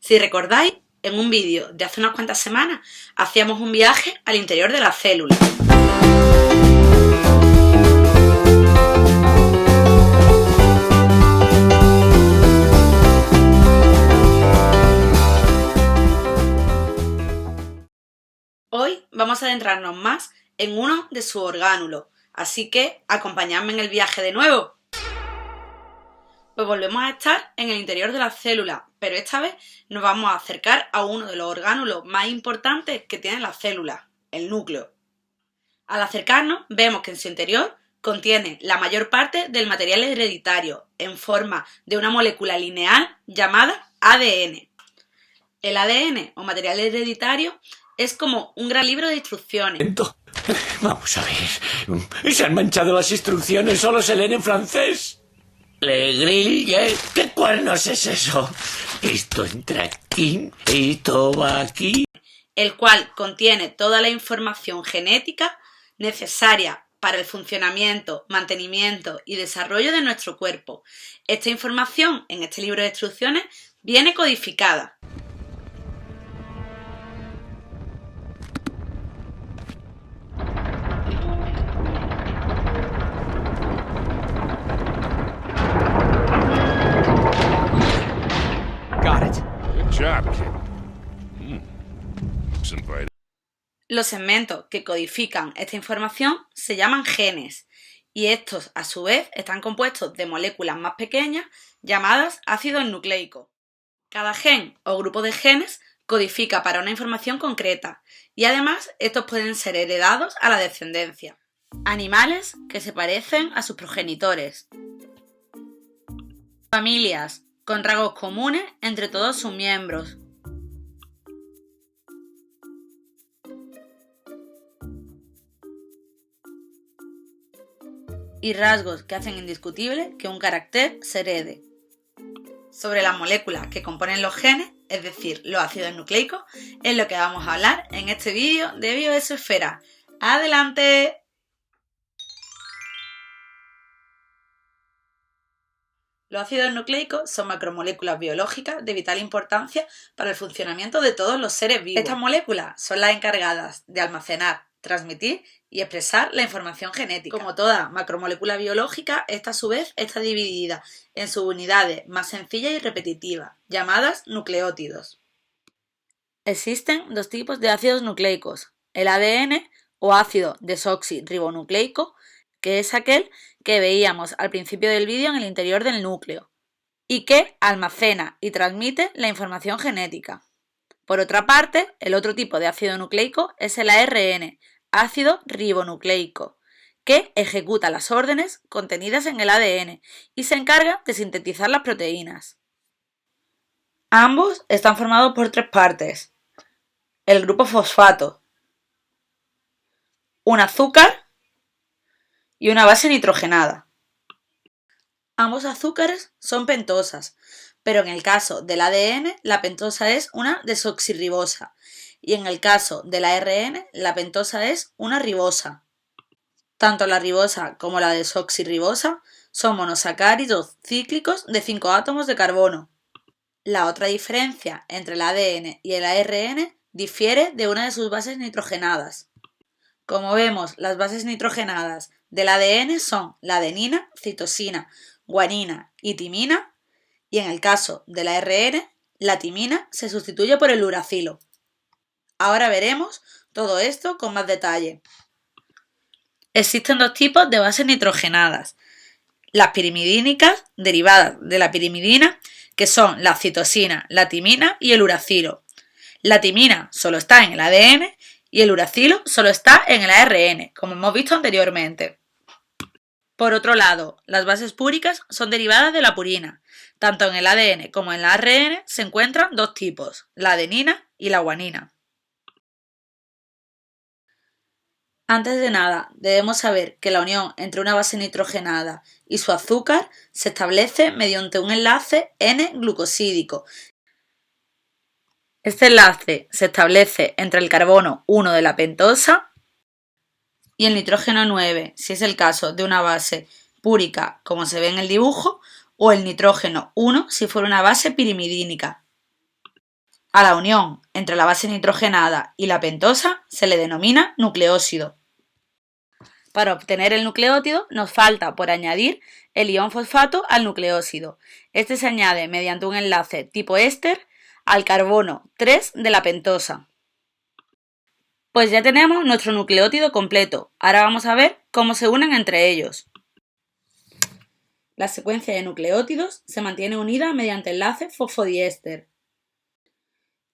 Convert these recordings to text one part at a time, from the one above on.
Si recordáis, en un vídeo de hace unas cuantas semanas hacíamos un viaje al interior de la célula. Hoy vamos a adentrarnos más en uno de sus orgánulos, así que acompañadme en el viaje de nuevo. Pues volvemos a estar en el interior de la célula, pero esta vez nos vamos a acercar a uno de los orgánulos más importantes que tiene la célula, el núcleo. Al acercarnos vemos que en su interior contiene la mayor parte del material hereditario en forma de una molécula lineal llamada ADN. El ADN o material hereditario es como un gran libro de instrucciones. Vamos a ver. Se han manchado las instrucciones, solo se leen en francés. Le grille. ¿Qué cuernos es eso? Esto entra aquí, esto va aquí. El cual contiene toda la información genética necesaria para el funcionamiento, mantenimiento y desarrollo de nuestro cuerpo. Esta información en este libro de instrucciones viene codificada. Los segmentos que codifican esta información se llaman genes y estos a su vez están compuestos de moléculas más pequeñas llamadas ácidos nucleicos. Cada gen o grupo de genes codifica para una información concreta y además estos pueden ser heredados a la descendencia. Animales que se parecen a sus progenitores. Familias con rasgos comunes entre todos sus miembros. Y rasgos que hacen indiscutible que un carácter se herede. Sobre las moléculas que componen los genes, es decir, los ácidos nucleicos, es lo que vamos a hablar en este vídeo de Bioesfera. ¡Adelante! Los ácidos nucleicos son macromoléculas biológicas de vital importancia para el funcionamiento de todos los seres vivos. Estas moléculas son las encargadas de almacenar, transmitir y expresar la información genética. Como toda macromolécula biológica, esta a su vez está dividida en subunidades más sencillas y repetitivas, llamadas nucleótidos. Existen dos tipos de ácidos nucleicos, el ADN o ácido desoxirribonucleico, que es aquel que veíamos al principio del vídeo en el interior del núcleo, y que almacena y transmite la información genética. Por otra parte, el otro tipo de ácido nucleico es el ARN, ácido ribonucleico, que ejecuta las órdenes contenidas en el ADN y se encarga de sintetizar las proteínas. Ambos están formados por tres partes: el grupo fosfato, un azúcar y una base nitrogenada. Ambos azúcares son pentosas, pero en el caso del ADN la pentosa es una desoxirribosa y en el caso del ARN la pentosa es una ribosa. Tanto la ribosa como la desoxirribosa son monosacáridos cíclicos de 5 átomos de carbono. La otra diferencia entre el ADN y el ARN difiere de una de sus bases nitrogenadas. Como vemos, las bases nitrogenadas del ADN son la adenina, citosina, guanina y timina, y en el caso del ARN, la timina se sustituye por el uracilo. Ahora veremos todo esto con más detalle. Existen dos tipos de bases nitrogenadas: las pirimidínicas, derivadas de la pirimidina, que son la citosina, la timina y el uracilo. La timina solo está en el ADN y el uracilo solo está en el ARN, como hemos visto anteriormente. Por otro lado, las bases púricas son derivadas de la purina. Tanto en el ADN como en el ARN se encuentran dos tipos, la adenina y la guanina. Antes de nada, debemos saber que la unión entre una base nitrogenada y su azúcar se establece mediante un enlace N-glucosídico. Este enlace se establece entre el carbono 1 de la pentosa y el nitrógeno 9, si es el caso de una base púrica, como se ve en el dibujo, o el nitrógeno 1 si fuera una base pirimidínica. A la unión entre la base nitrogenada y la pentosa se le denomina nucleósido. Para obtener el nucleótido nos falta por añadir el ion fosfato al nucleósido. Este se añade mediante un enlace tipo éster al carbono 3 de la pentosa. Pues ya tenemos nuestro nucleótido completo. Ahora vamos a ver cómo se unen entre ellos. La secuencia de nucleótidos se mantiene unida mediante enlaces fosfodiéster.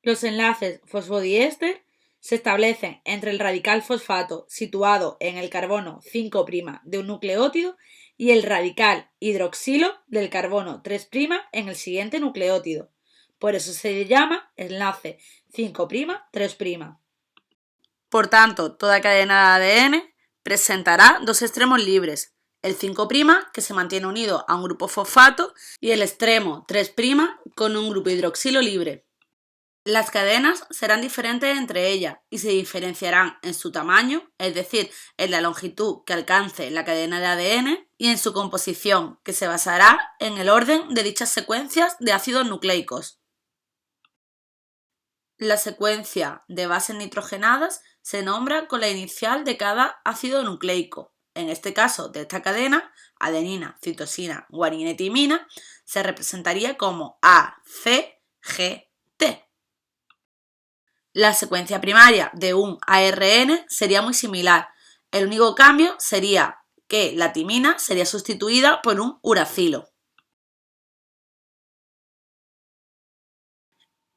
Los enlaces fosfodiéster se establecen entre el radical fosfato situado en el carbono 5' de un nucleótido y el radical hidroxilo del carbono 3' en el siguiente nucleótido. Por eso se llama enlace 5' 3'. Por tanto, toda cadena de ADN presentará dos extremos libres, el 5' que se mantiene unido a un grupo fosfato y el extremo 3' con un grupo hidroxilo libre. Las cadenas serán diferentes entre ellas y se diferenciarán en su tamaño, es decir, en la longitud que alcance la cadena de ADN y en su composición, que se basará en el orden de dichas secuencias de ácidos nucleicos. La secuencia de bases nitrogenadas se nombra con la inicial de cada ácido nucleico. En este caso de esta cadena, adenina, citosina, guanina y timina, se representaría como A, C, G, T. La secuencia primaria de un ARN sería muy similar. El único cambio sería que la timina sería sustituida por un uracilo.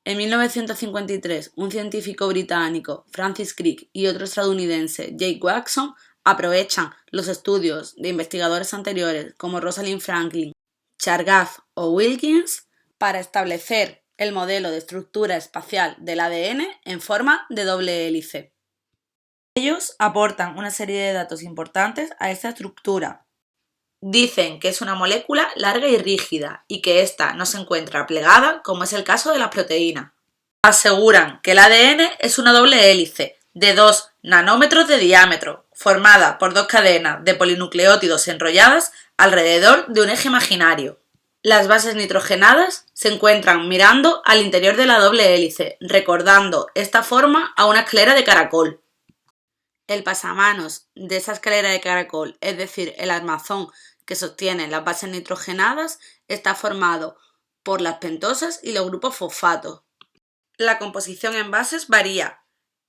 En 1953, un científico británico, Francis Crick, y otro estadounidense, Jake Watson, aprovechan los estudios de investigadores anteriores como Rosalind Franklin, Chargaff o Wilkins para establecer el modelo de estructura espacial del ADN en forma de doble hélice. Ellos aportan una serie de datos importantes a esta estructura. Dicen que es una molécula larga y rígida y que ésta no se encuentra plegada, como es el caso de las proteínas. Aseguran que el ADN es una doble hélice de 2 nanómetros de diámetro, formada por dos cadenas de polinucleótidos enrolladas alrededor de un eje imaginario. Las bases nitrogenadas se encuentran mirando al interior de la doble hélice, recordando esta forma a una escalera de caracol. El pasamanos de esa escalera de caracol, es decir, el armazón que sostiene las bases nitrogenadas, está formado por las pentosas y los grupos fosfatos. La composición en bases varía,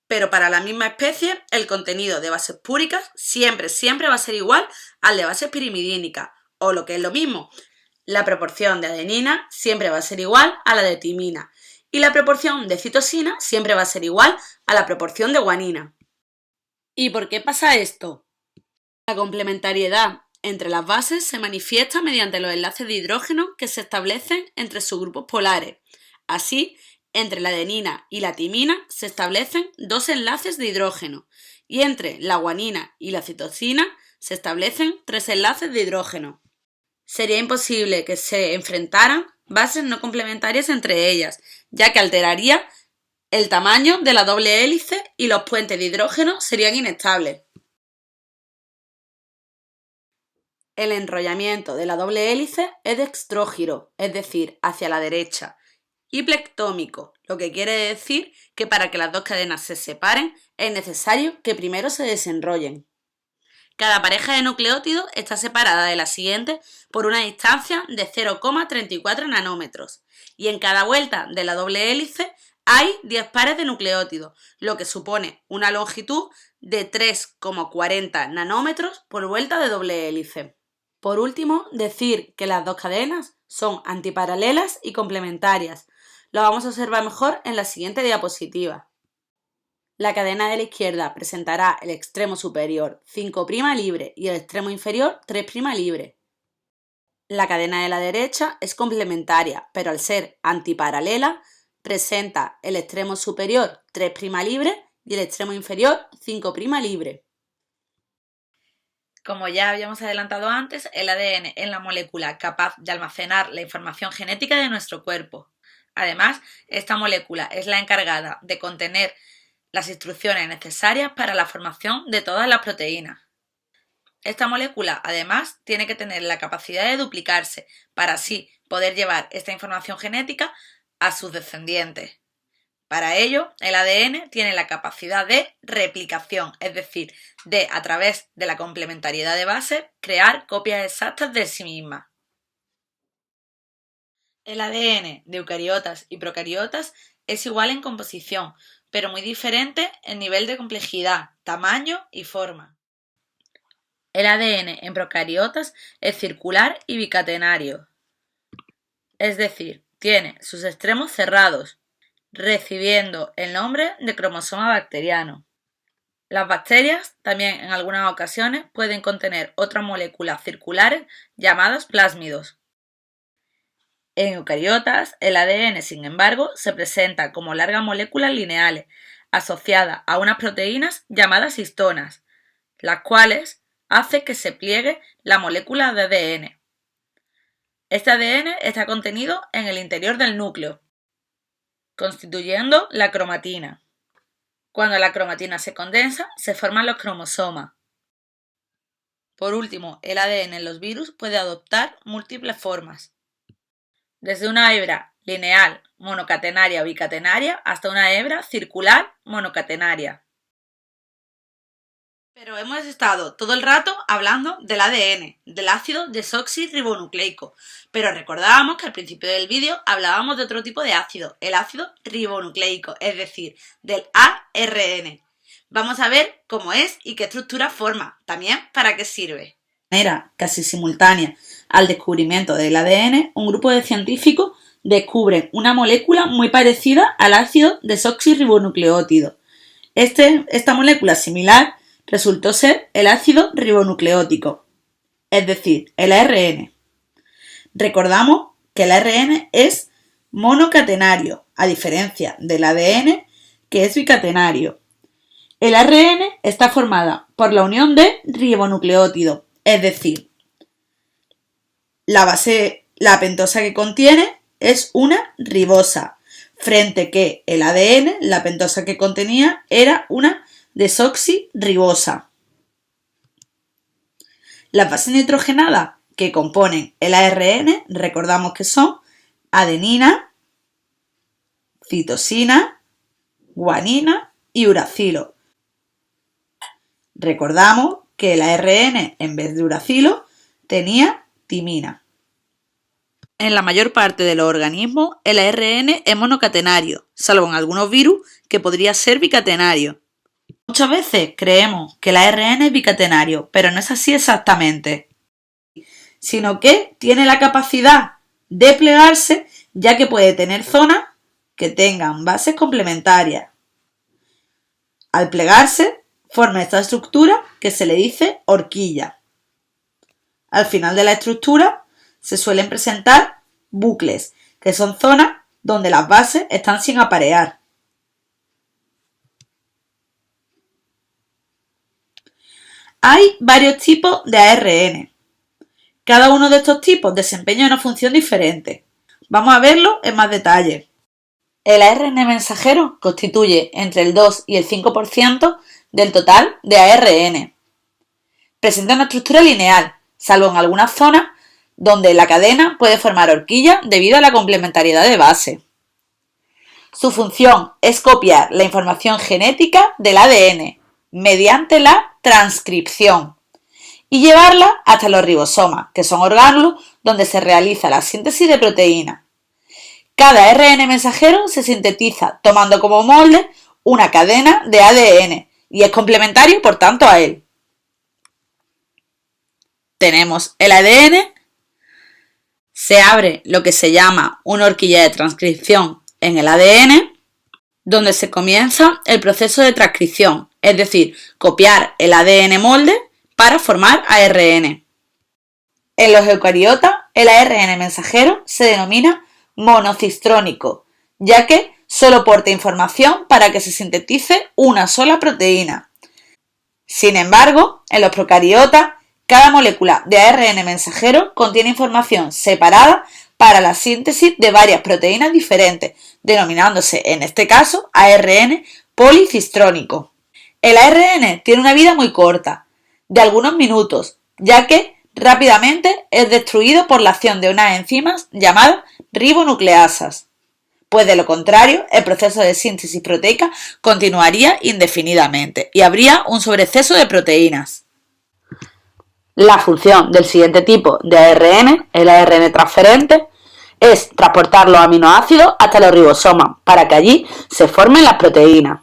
pero para la misma especie el contenido de bases púricas siempre va a ser igual al de bases pirimidínicas, o lo que es lo mismo, la proporción de adenina siempre va a ser igual a la de timina y la proporción de citosina siempre va a ser igual a la proporción de guanina. ¿Y por qué pasa esto? La complementariedad entre las bases se manifiesta mediante los enlaces de hidrógeno que se establecen entre sus grupos polares. Así, entre la adenina y la timina se establecen dos enlaces de hidrógeno y entre la guanina y la citosina se establecen tres enlaces de hidrógeno. Sería imposible que se enfrentaran bases no complementarias entre ellas, ya que alteraría el tamaño de la doble hélice y los puentes de hidrógeno serían inestables. El enrollamiento de la doble hélice es dextrógiro, es decir, hacia la derecha, y plectómico, lo que quiere decir que para que las dos cadenas se separen es necesario que primero se desenrollen. Cada pareja de nucleótidos está separada de la siguiente por una distancia de 0,34 nanómetros y en cada vuelta de la doble hélice hay 10 pares de nucleótidos, lo que supone una longitud de 3,40 nanómetros por vuelta de doble hélice. Por último, decir que las dos cadenas son antiparalelas y complementarias. Lo vamos a observar mejor en la siguiente diapositiva. La cadena de la izquierda presentará el extremo superior 5' libre y el extremo inferior 3' libre. La cadena de la derecha es complementaria, pero al ser antiparalela, presenta el extremo superior 3' libre y el extremo inferior 5' libre. Como ya habíamos adelantado antes, el ADN es la molécula capaz de almacenar la información genética de nuestro cuerpo. Además, esta molécula es la encargada de contener las instrucciones necesarias para la formación de todas las proteínas. Esta molécula, además, tiene que tener la capacidad de duplicarse para así poder llevar esta información genética a sus descendientes. Para ello, el ADN tiene la capacidad de replicación, es decir, de, a través de la complementariedad de bases, crear copias exactas de sí misma. El ADN de eucariotas y procariotas es igual en composición, pero muy diferente en nivel de complejidad, tamaño y forma. El ADN en procariotas es circular y bicatenario, es decir, tiene sus extremos cerrados, recibiendo el nombre de cromosoma bacteriano. Las bacterias también en algunas ocasiones pueden contener otras moléculas circulares llamadas plásmidos. En eucariotas, el ADN, sin embargo, se presenta como largas moléculas lineales asociadas a unas proteínas llamadas histonas, las cuales hacen que se pliegue la molécula de ADN. Este ADN está contenido en el interior del núcleo, constituyendo la cromatina. Cuando la cromatina se condensa, se forman los cromosomas. Por último, el ADN en los virus puede adoptar múltiples formas, desde una hebra lineal, monocatenaria o bicatenaria hasta una hebra circular monocatenaria. Pero hemos estado todo el rato hablando del ADN, del ácido desoxirribonucleico, pero recordábamos que al principio del vídeo hablábamos de otro tipo de ácido, el ácido ribonucleico, es decir, del ARN. Vamos a ver cómo es y qué estructura forma, también para qué sirve. De manera casi simultánea al descubrimiento del ADN, un grupo de científicos descubren una molécula muy parecida al ácido desoxirribonucleótido. Esta molécula similar resultó ser el ácido ribonucleótico, es decir, el ARN. Recordamos que el ARN es monocatenario, a diferencia del ADN, que es bicatenario. El ARN está formada por la unión de ribonucleótidos, es decir, la pentosa que contiene es una ribosa, frente que el ADN, la pentosa que contenía, era una desoxirribosa. Las bases nitrogenadas que componen el ARN, recordamos que son adenina, citosina, guanina y uracilo. Recordamos que el ARN, en vez de uracilo, tenía timina. En la mayor parte de los organismos, el ARN es monocatenario, salvo en algunos virus que podría ser bicatenario. Muchas veces creemos que el ARN es bicatenario, pero no es así exactamente, sino que tiene la capacidad de plegarse, ya que puede tener zonas que tengan bases complementarias. Al plegarse, forma esta estructura que se le dice horquilla. Al final de la estructura se suelen presentar bucles, que son zonas donde las bases están sin aparear. Hay varios tipos de ARN. Cada uno de estos tipos desempeña una función diferente. Vamos a verlo en más detalle. El ARN mensajero constituye entre el 2 y el 5% del total de ARN. Presenta una estructura lineal, salvo en algunas zonas donde la cadena puede formar horquillas debido a la complementariedad de base. Su función es copiar la información genética del ADN mediante la transcripción y llevarla hasta los ribosomas, que son órganos donde se realiza la síntesis de proteínas. Cada ARN mensajero se sintetiza tomando como molde una cadena de ADN y es complementario, por tanto, a él. Tenemos el ADN, se abre lo que se llama una horquilla de transcripción en el ADN, donde se comienza el proceso de transcripción, es decir, copiar el ADN molde para formar ARN. En los eucariotas, el ARN mensajero se denomina monocistrónico, ya que solo porta información para que se sintetice una sola proteína. Sin embargo, en los procariotas, cada molécula de ARN mensajero contiene información separada para la síntesis de varias proteínas diferentes, denominándose en este caso ARN policistrónico. El ARN tiene una vida muy corta, de algunos minutos, ya que rápidamente es destruido por la acción de unas enzimas llamadas ribonucleasas. pues de lo contrario, el proceso de síntesis proteica continuaría indefinidamente y habría un sobreexceso de proteínas. La función del siguiente tipo de ARN, el ARN transferente, es transportar los aminoácidos hasta los ribosomas para que allí se formen las proteínas.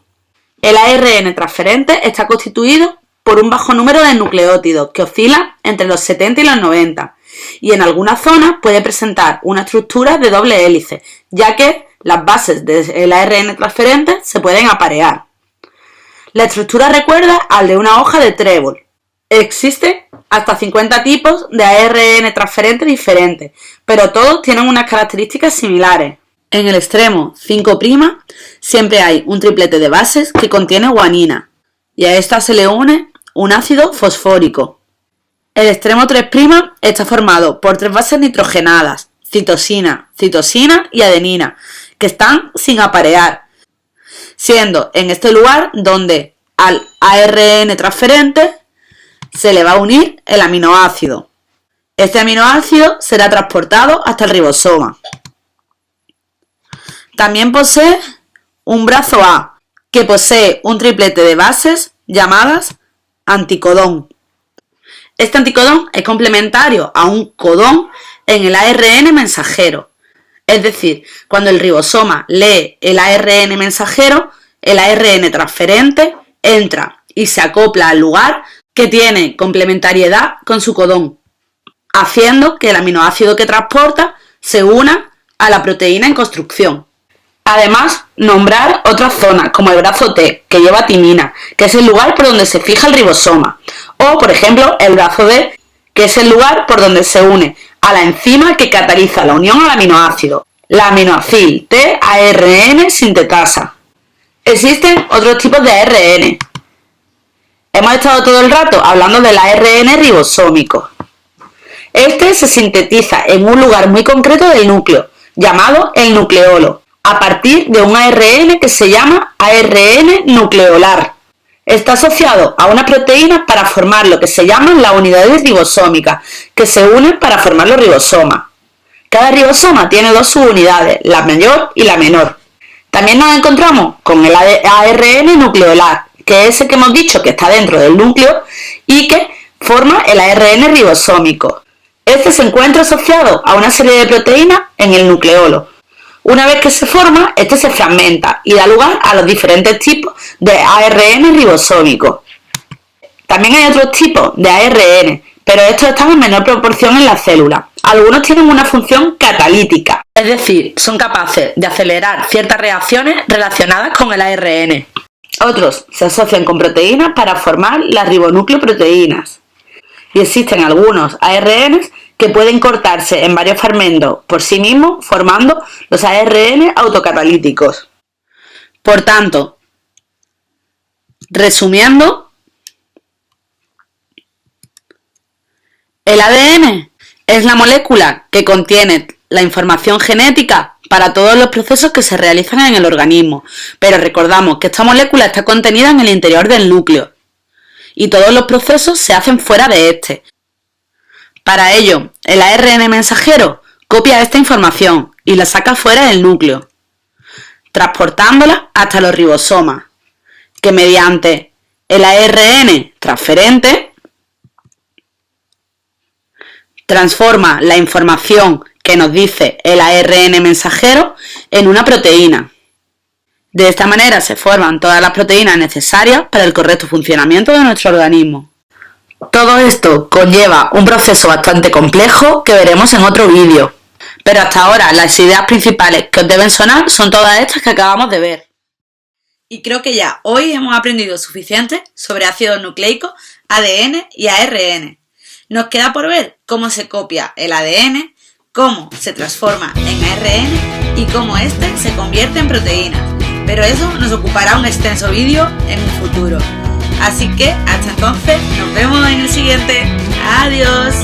El ARN transferente está constituido por un bajo número de nucleótidos que oscilan entre los 70 y los 90 y en algunas zonas puede presentar una estructura de doble hélice, ya que las bases del ARN transferente se pueden aparear. La estructura recuerda al de una hoja de trébol. Existen hasta 50 tipos de ARN transferente diferentes, pero todos tienen unas características similares. En el extremo 5' siempre hay un triplete de bases que contiene guanina y a esta se le une un ácido fosfórico. El extremo 3' está formado por 3 bases nitrogenadas, citosina, citosina y adenina, que están sin aparear, siendo en este lugar donde al ARN transferente se le va a unir el aminoácido. Este aminoácido será transportado hasta el ribosoma. También posee un brazo A, que posee un triplete de bases llamadas anticodón. Este anticodón es complementario a un codón en el ARN mensajero. Es decir, cuando el ribosoma lee el ARN mensajero, el ARN transferente entra y se acopla al lugar que tiene complementariedad con su codón, haciendo que el aminoácido que transporta se una a la proteína en construcción. Además, nombrar otras zonas como el brazo T, que lleva timina, que es el lugar por donde se fija el ribosoma, o por ejemplo el brazo D, que es el lugar por donde se une a la enzima que cataliza la unión al aminoácido, la aminoacil T-ARN sintetasa. Existen otros tipos de ARN. Hemos estado todo el rato hablando del ARN ribosómico. Este se sintetiza en un lugar muy concreto del núcleo, llamado el nucleolo, a partir de un ARN que se llama ARN nucleolar. Está asociado a unas proteínas para formar lo que se llaman las unidades ribosómicas, que se unen para formar los ribosomas. Cada ribosoma tiene dos subunidades, la mayor y la menor. También nos encontramos con el ARN nucleolar, que es el que hemos dicho que está dentro del núcleo y que forma el ARN ribosómico. Este se encuentra asociado a una serie de proteínas en el nucleolo. Una vez que se forma, este se fragmenta y da lugar a los diferentes tipos de ARN ribosómicos. También hay otros tipos de ARN, pero estos están en menor proporción en las células. Algunos tienen una función catalítica, es decir, son capaces de acelerar ciertas reacciones relacionadas con el ARN. Otros se asocian con proteínas para formar las ribonucleoproteínas. Y existen algunos ARNs que pueden cortarse en varios fragmentos por sí mismos, formando los ARN autocatalíticos. Por tanto, resumiendo, el ADN es la molécula que contiene la información genética para todos los procesos que se realizan en el organismo, pero recordamos que esta molécula está contenida en el interior del núcleo y todos los procesos se hacen fuera de este. Para ello, el ARN mensajero copia esta información y la saca fuera del núcleo, transportándola hasta los ribosomas, que mediante el ARN transferente transforma la información que nos dice el ARN mensajero en una proteína. De esta manera se forman todas las proteínas necesarias para el correcto funcionamiento de nuestro organismo. Todo esto conlleva un proceso bastante complejo que veremos en otro vídeo, pero hasta ahora las ideas principales que os deben sonar son todas estas que acabamos de ver. Y creo que ya hoy hemos aprendido suficiente sobre ácidos nucleicos, ADN y ARN. Nos queda por ver cómo se copia el ADN, cómo se transforma en ARN y cómo este se convierte en proteínas. Pero eso nos ocupará un extenso vídeo en un futuro. Así que hasta entonces nos vemos en el siguiente. ¡Adiós!